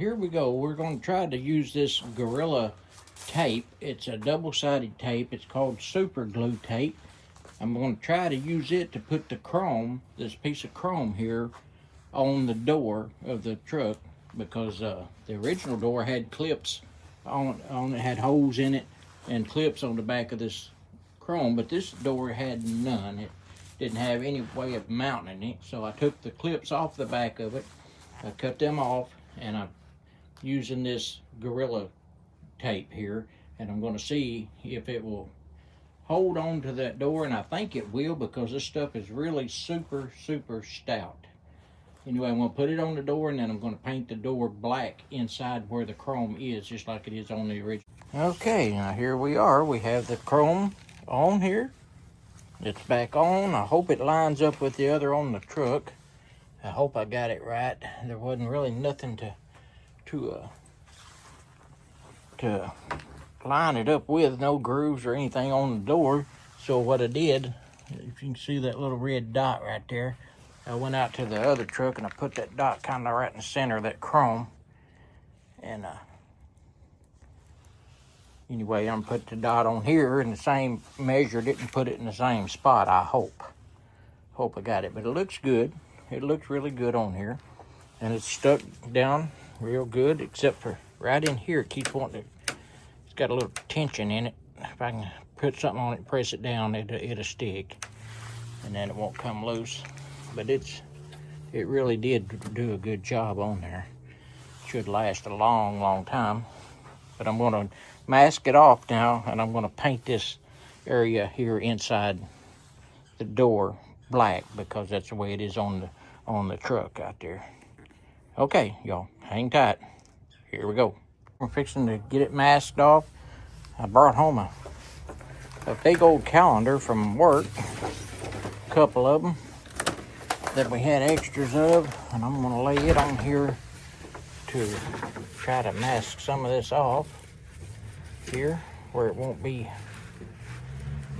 Here we go. We're going to try to use this Gorilla tape. It's a double-sided tape. It's called super glue tape. I'm going to try to use it to put the chrome, this piece of chrome here, on the door of the truck, because the original door had clips on it, had holes in it and clips on the back of this chrome, but this door had none. It didn't have any way of mounting it, so I took the clips off the back of it. I cut them off, and I'm using this Gorilla tape here, and I'm going to see if it will hold on to that door, and I think it will, because this stuff is really super stout. Anyway, I'm going to put it on the door, and then I'm going to paint the door black inside where the chrome is, just like it is on the original. Okay, now here we are. We have the chrome on here. It's back on. I hope it lines up with the other on the truck. I hope I got it right. There wasn't really nothing to line it up with, no grooves or anything on the door. So what I did, if you can see that little red dot right there, I went out to the other truck and I put that dot kind of right in the center of that chrome. And anyway, I'm put the dot on here in the same measure, didn't put it in the same spot. I hope I got it, but it looks good. It looks really good on here, and it's stuck down real good, except for right in here. It keeps wanting to, it's got a little tension in it. If I can put something on it and press it down, it'll stick, and then it won't come loose. But it really did do a good job on there. Should last a long time. But I'm going to mask it off now, and I'm going to paint this area here inside the door black, because that's the way it is on the truck out there. Okay, y'all, hang tight. Here we go. We're fixing to get it masked off. I brought home a big old calendar from work, a couple of them that we had extras of, and I'm going to lay it on here to try to mask some of this off here, where it won't be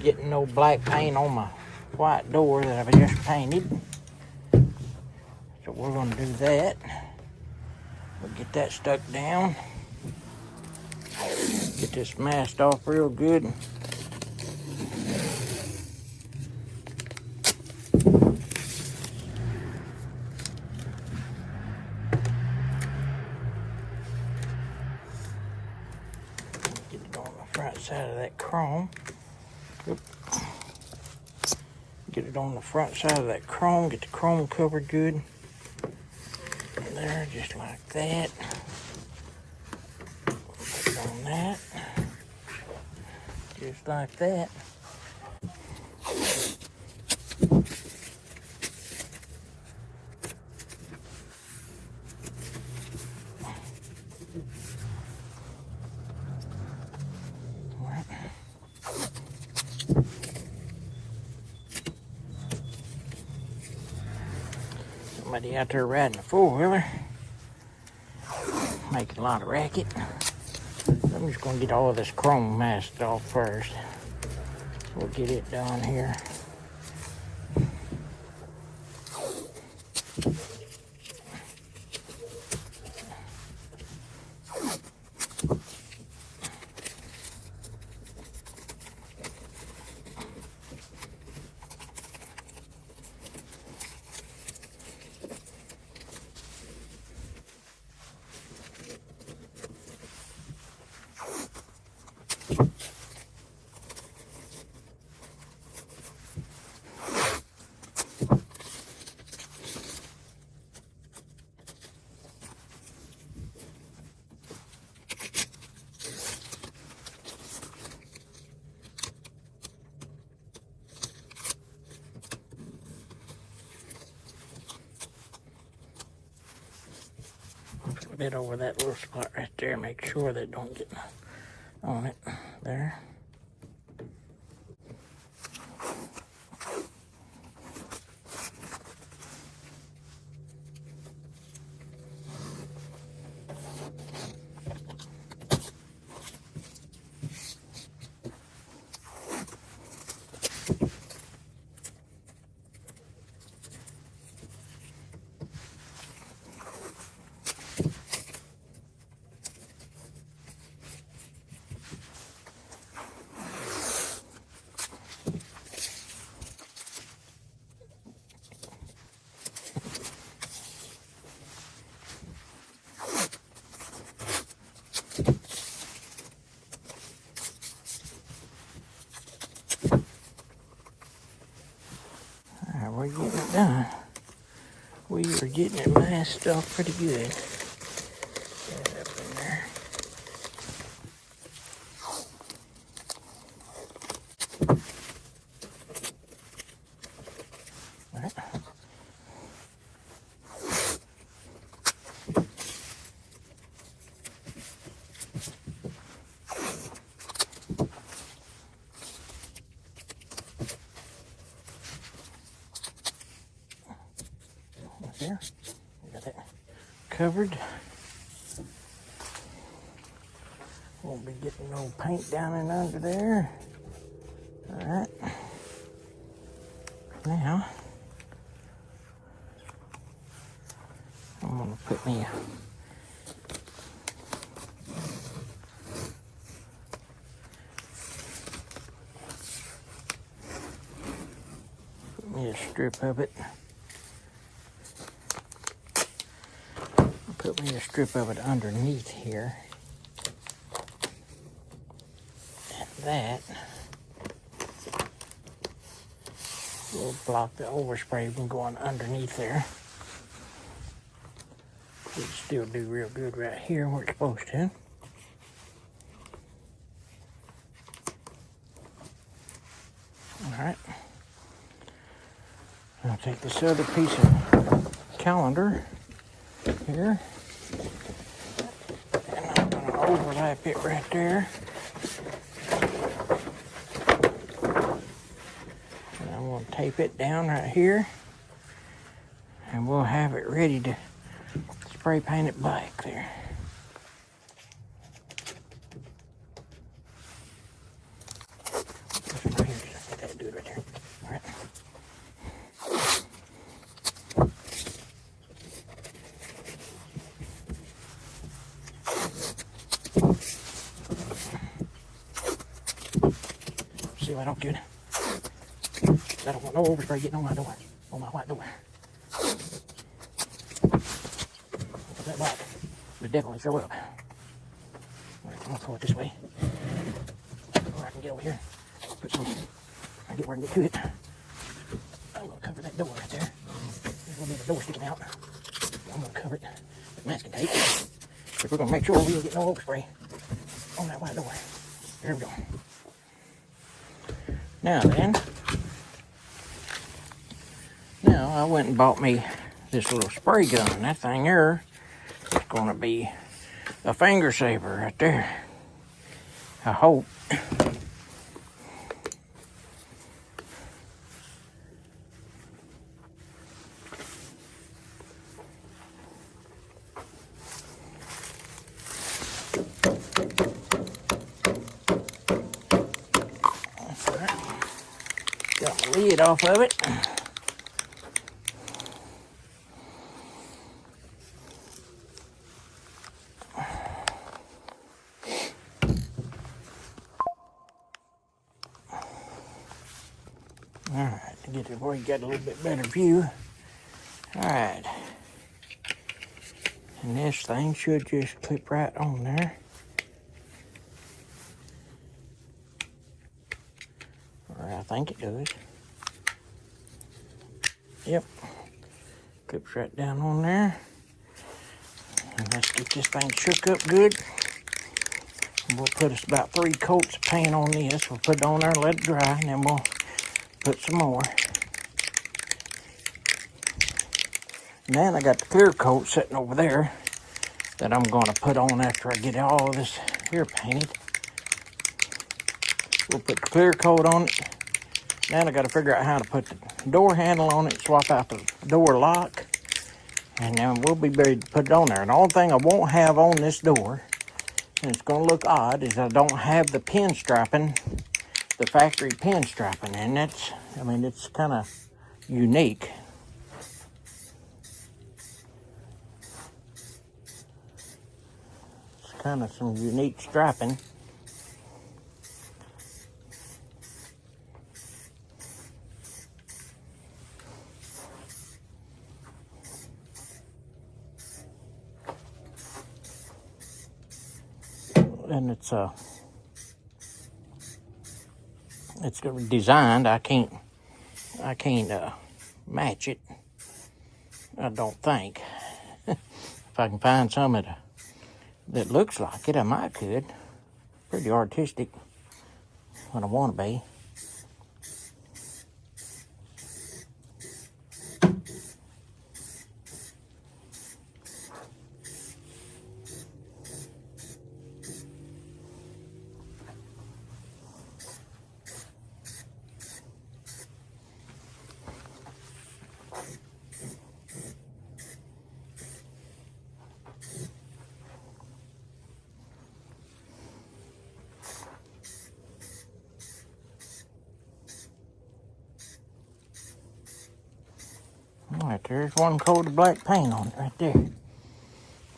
getting no black paint on my white door that I've just painted. So we're going to do that. We'll get that stuck down. Get this masked off real good. Get it on the front side of that chrome. Oop. Get it on the front side of that chrome. Get the chrome covered good. There, just like that. Put it on that. Just like that. Somebody out there riding a four-wheeler, making a lot of racket. I'm just going to get all of this chrome masked off first. We'll get it done here. Bit over that little spot right there. Make sure that don't get on it there. Alright, we're getting it done. We are getting it masked off pretty good. Get it up in there. Alright. There, we got that covered. Won't be getting no paint down and under there. All right. Now, I'm gonna put me a strip of it. Put me a strip of it underneath here. And that will block the overspray from going underneath there. It'll still do real good right here where it's supposed to. Alright. I'll take this other piece of calendar here. And I'm going to overlap it right there. And I'm going to tape it down right here. And we'll have it ready to spray paint it black there. Right here, just let that do it right there. All right. See what I don't get? I don't want no overspray getting on my door, on my white door. That black would definitely show up. All right, I'm gonna pull it this way. Or I can get over here, put some, I get where I can get to it. I'm gonna cover that door right there. There's gonna be the door sticking out. I'm gonna cover it with masking tape. If we're gonna make sure we don't get no overspray on that white door. There we go. Now then, I went and bought me this little spray gun. That thing there is gonna be a finger saver right there. I hope. Got the lid off of it. Alright, to get it where you got a little bit better view. Alright. And this thing should just clip right on there. Or I think it does. Yep. Clips right down on there. And let's get this thing shook up good. And we'll put us about 3 coats of paint on this. We'll put it on there and let it dry, and then we'll put some more. And then I got the clear coat sitting over there that I'm going to put on after I get all of this here painted. We'll put the clear coat on it. Then I got to figure out how to put the door handle on it, swap out the door lock, and then we'll be ready to put it on there. And the only thing I won't have on this door, and it's going to look odd, is I don't have the pin striping, the factory pin striping, and that's, I mean, it's kind of unique. It's kind of some unique striping. and it's designed. I can't match it. I don't think. If I can find some that looks like it, I might could. Pretty artistic when I want to be. All right, there's one coat of black paint on it right there.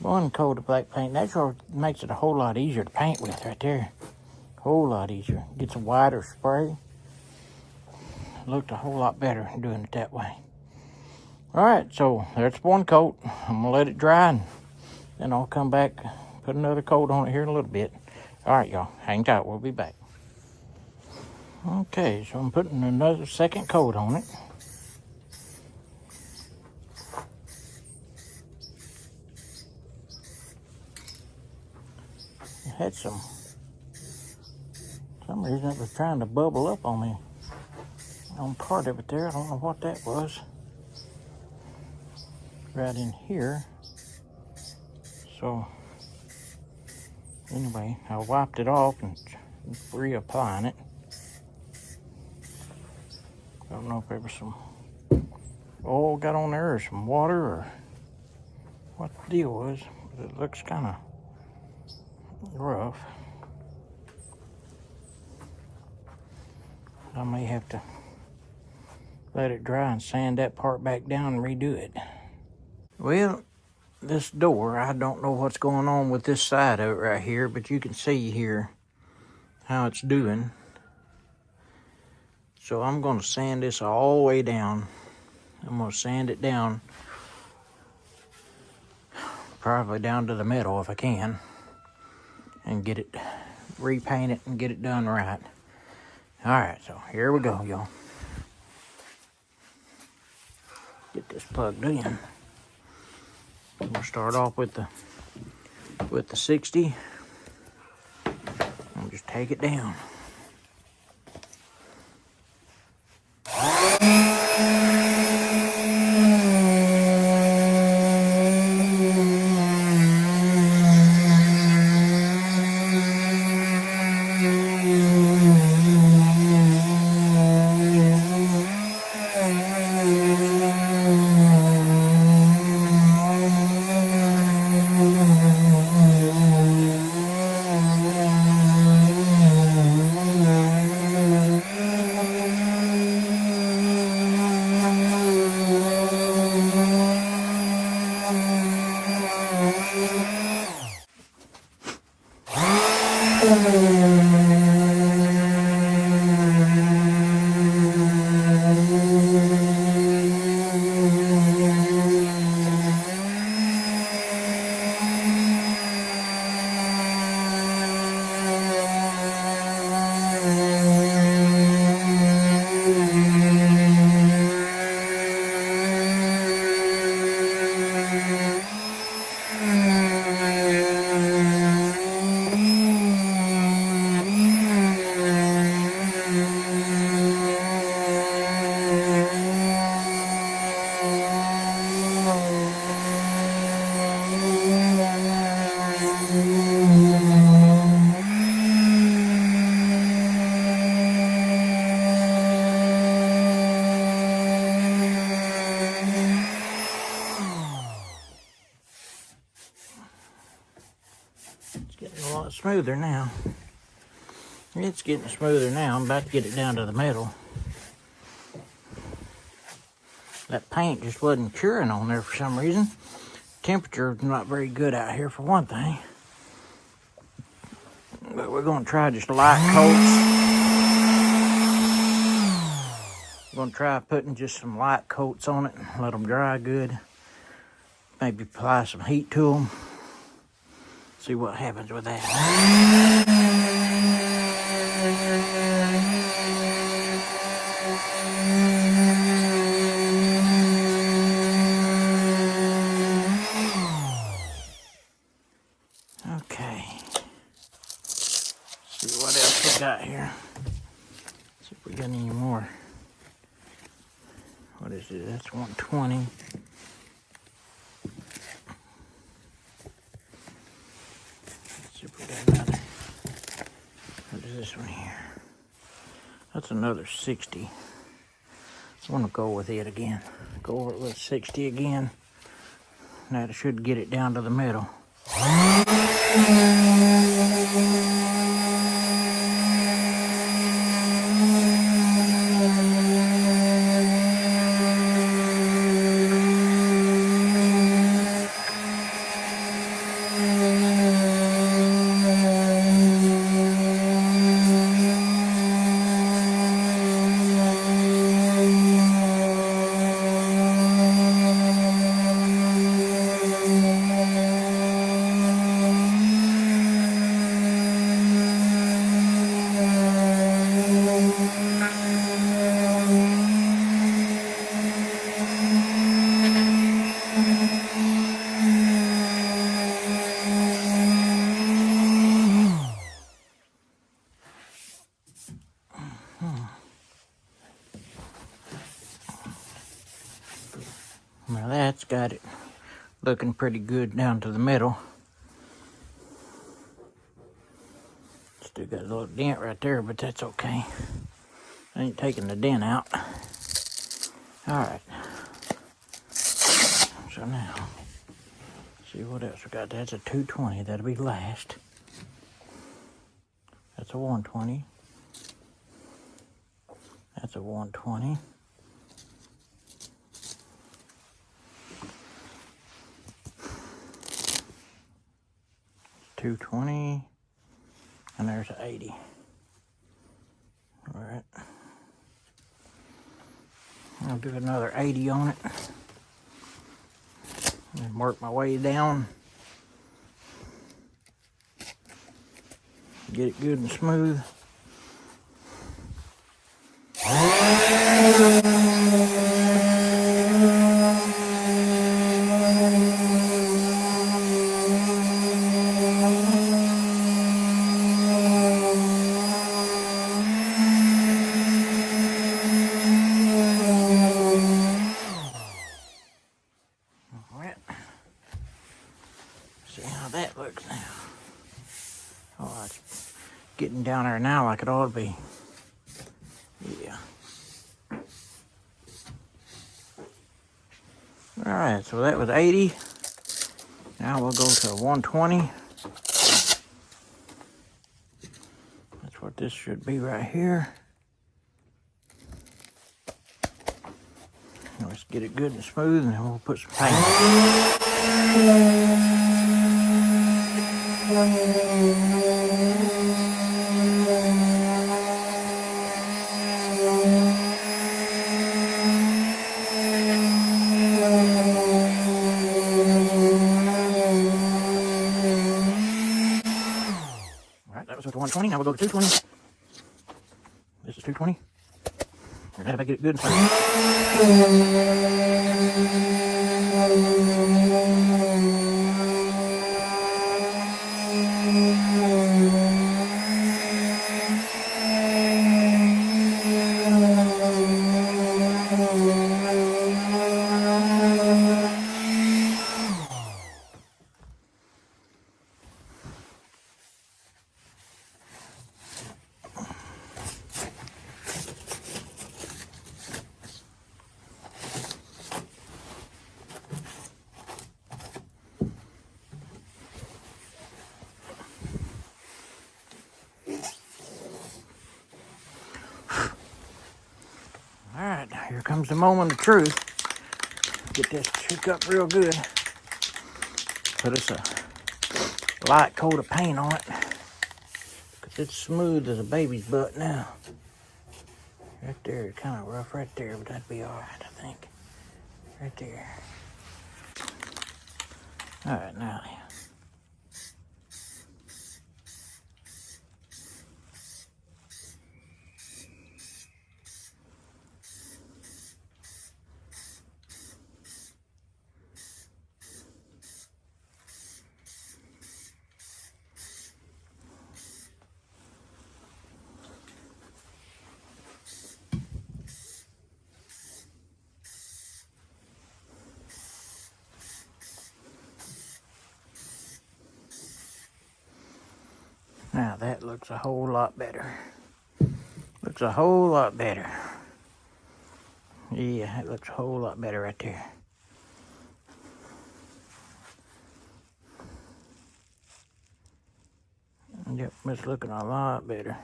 One coat of black paint. That's what makes it a whole lot easier to paint with right there. Whole lot easier. Gets a wider spray. It looked a whole lot better doing it that way. All right, so there's one coat. I'm gonna let it dry, and then I'll come back, put another coat on it here in a little bit. All right, y'all, hang tight. We'll be back. Okay, so I'm putting another second coat on it. It had some reason it was trying to bubble up on me on part of it there. I don't know what that was. Right in here. So anyway, I wiped it off and reapplying it. I don't know if there was some oil got on there or some water or what the deal was, but it looks kind of rough. I may have to let it dry and sand that part back down and redo it. Well, this door, I don't know what's going on with this side of it right here, but you can see here how it's doing. So I'm going to sand this all the way down. I'm going to sand it down, probably down to the middle if I can, and get it, repaint it and get it done right. All right, so here we go, y'all. Get this plugged in. We'll start off with the 60 and just take it down. Smoother now. It's getting smoother now. I'm about to get it down to the middle. That paint just wasn't curing on there for some reason. Temperature's not very good out here for one thing. But we're going to try just light coats. We're going to try putting just some light coats on it and let them dry good. Maybe apply some heat to them. See what happens with that. Okay. See what else we got here. See if we got any more. What is it? That's 120. Let's see if we got another. What is this one here? That's another 60. I want to go with it again. Go over it with 60 again. That should get it down to the middle. Now that's got it looking pretty good down to the middle. Still got a little dent right there, but that's okay. I ain't taking the dent out. Alright. So now, see what else we got. That's a 220. That'll be last. That's a 120. That's a 120. $220, and there's an 80. All right, I'll do another 80 on it and work my way down. Get it good and smooth. See how that looks now. Oh, it's getting down there now like it ought to be. Yeah. All right, so that was 80. Now we'll go to 120. That's what this should be right here. Let's get it good and smooth, and then we'll put some paint. Alright, that was with the 120. Now we'll go to 220. This is 220. We're gonna get it good and smooth. Alright, here comes the moment of truth. Get this shook up real good. Put us a light coat of paint on it. Because it's smooth as a baby's butt now. Right there, it's kind of rough right there, but that'd be alright, I think. Right there. Alright, now then. Now that looks a whole lot better. Looks a whole lot better. Yeah, it looks a whole lot better right there. Yep, it's looking a lot better.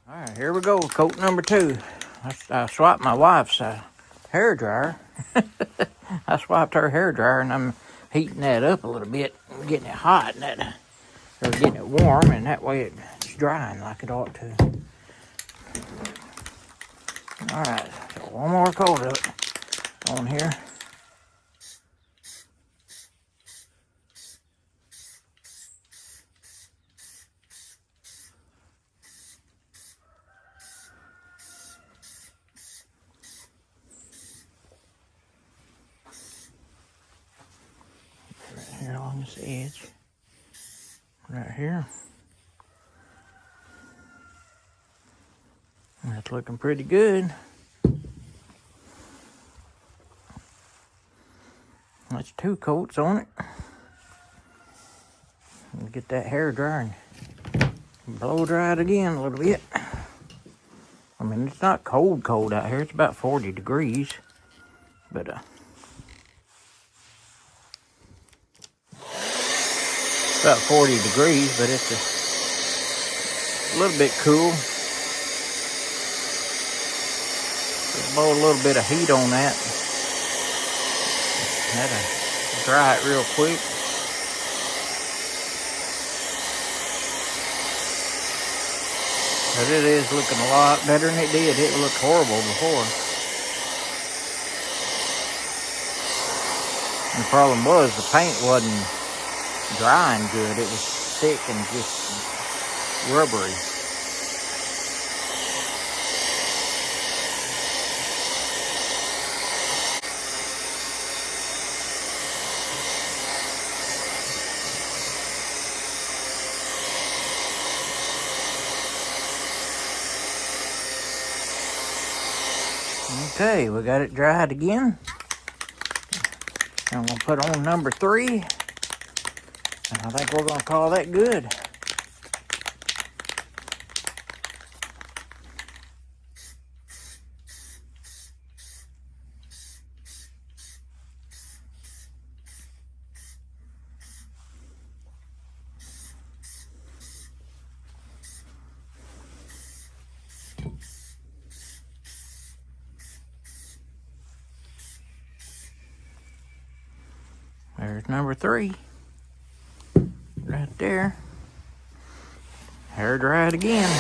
All right, here we go, coat number 2. I swapped my wife's hair dryer. I swapped her hair dryer, and I'm heating that up a little bit, getting it hot, and or getting it warm, and that way it's drying like it ought to. All right, so one more coat of it on here. Right here along this edge. Right here. That's looking pretty good. That's 2 coats on it. We'll get that hair dry and blow dry it again a little bit. I mean, it's not cold out here. It's about 40 degrees. But, about 40 degrees, but it's a little bit cool. Just blow a little bit of heat on that. That'll dry it real quick. But it is looking a lot better than it did. It looked horrible before. And the problem was the paint wasn't drying good. It was thick and just rubbery. Okay, we got it dried again. I'm gonna put on number 3. And I think we're gonna call that good. There's number 3. Right there. Hair dried again.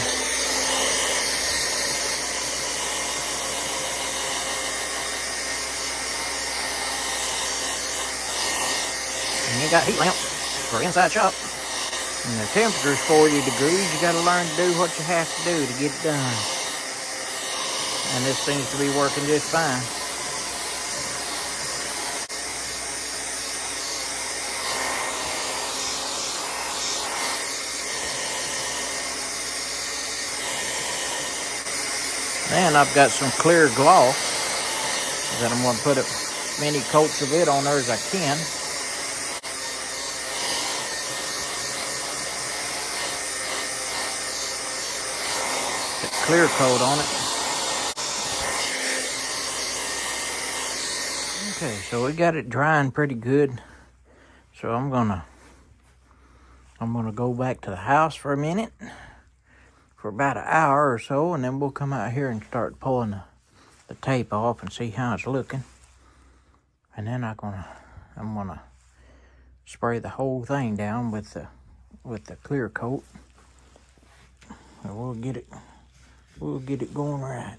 And you got heat lamp for inside shop. And the temperature's 40 degrees. You gotta learn to do what you have to do to get it done. And this seems to be working just fine. And I've got some clear gloss that I'm going to put as many coats of it on there as I can. Put clear coat on it. Okay, so we got it drying pretty good. So I'm gonna go back to the house for a minute. For about an hour or so, and then we'll come out here and start pulling the tape off and see how it's looking. And then I'm gonna spray the whole thing down with the clear coat. And we'll get it going right.